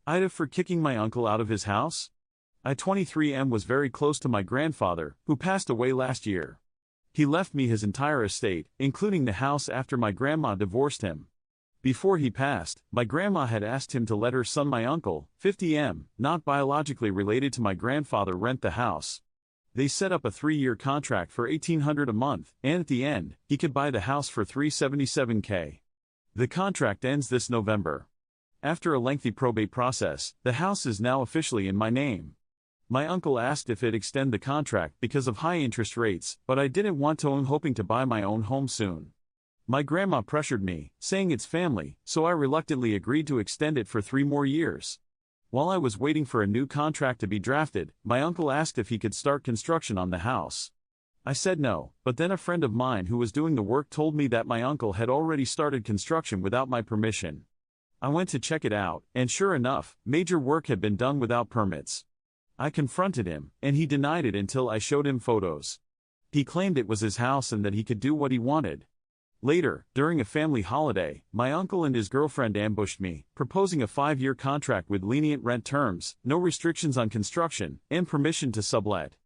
AITA for kicking my uncle out of his house? I 23M was very close to my grandfather, who passed away last year. He left me his entire estate, including the house after my grandma divorced him. Before he passed, my grandma had asked him to let her son my uncle, 50M, not biologically related to my grandfather, rent the house. They set up a 3-year contract for $1,800 a month, and at the end, he could buy the house for $377K. The contract ends this November. After a lengthy probate process, the house is now officially in my name. My uncle asked if it'd extend the contract because of high interest rates, but I didn't want to. I'm hoping to buy my own home soon. My grandma pressured me, saying it's family, so I reluctantly agreed to extend it for 3 more years. While I was waiting for a new contract to be drafted, my uncle asked if he could start construction on the house. I said no, but then a friend of mine who was doing the work told me that my uncle had already started construction without my permission. I went to check it out, and sure enough, major work had been done without permits. I confronted him, and he denied it until I showed him photos. He claimed it was his house and that he could do what he wanted. Later, during a family holiday, my uncle and his girlfriend ambushed me, proposing a 5-year contract with lenient rent terms, no restrictions on construction, and permission to sublet.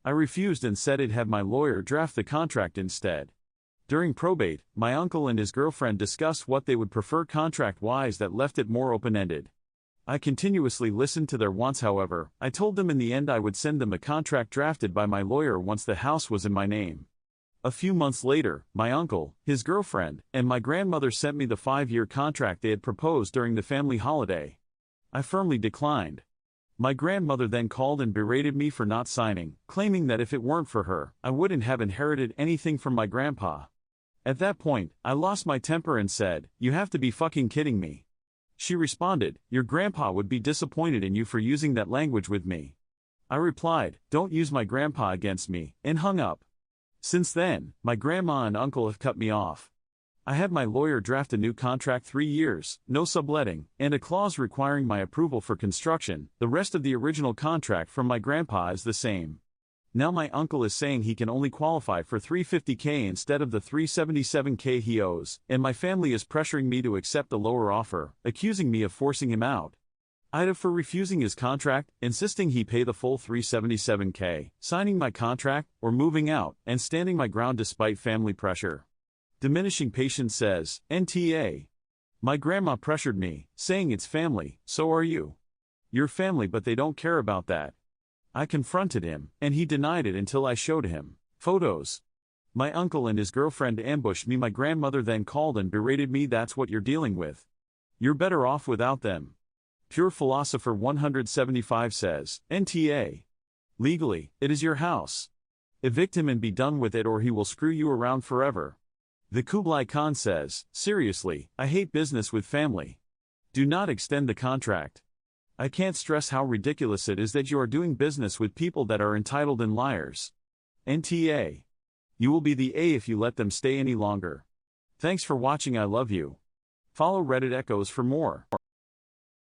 I refused and said I'd have my lawyer draft the contract instead. During probate, my uncle and his girlfriend discussed what they would prefer contract-wise that left it more open-ended. I continuously listened to their wants. However, I told them in the end I would send them a contract drafted by my lawyer once the house was in my name. A few months later, my uncle, his girlfriend, and my grandmother sent me the 5-year contract they had proposed during the family holiday. I firmly declined. My grandmother then called and berated me for not signing, claiming that if it weren't for her, I wouldn't have inherited anything from my grandpa. At that point, I lost my temper and said, "You have to be fucking kidding me." She responded, "Your grandpa would be disappointed in you for using that language with me." I replied, "Don't use my grandpa against me," and hung up. Since then, my grandma and uncle have cut me off. I had my lawyer draft a new contract, 3 years, no subletting, and a clause requiring my approval for construction. The rest of the original contract from my grandpa is the same. Now my uncle is saying he can only qualify for $350K instead of the $377K he owes, and my family is pressuring me to accept the lower offer, accusing me of forcing him out. AITA for refusing his contract, insisting he pay the full $377K, signing my contract, or moving out, and standing my ground despite family pressure. Diminishing Patience says, NTA. My grandma pressured me, saying it's family, so are you. You're family, but they don't care about that. I confronted him, and he denied it until I showed him photos. My uncle and his girlfriend ambushed me. My grandmother then called and berated me. That's what you're dealing with. You're better off without them. Pure Philosopher 175 says, NTA. Legally, it is your house. Evict him and be done with it, or he will screw you around forever. The Kublai Khan says, seriously, I hate business with family. Do not extend the contract. I can't stress how ridiculous it is that you are doing business with people that are entitled and liars. NTA. You will be the A if you let them stay any longer. Thanks for watching. I love you. Follow Reddit Echoes for more.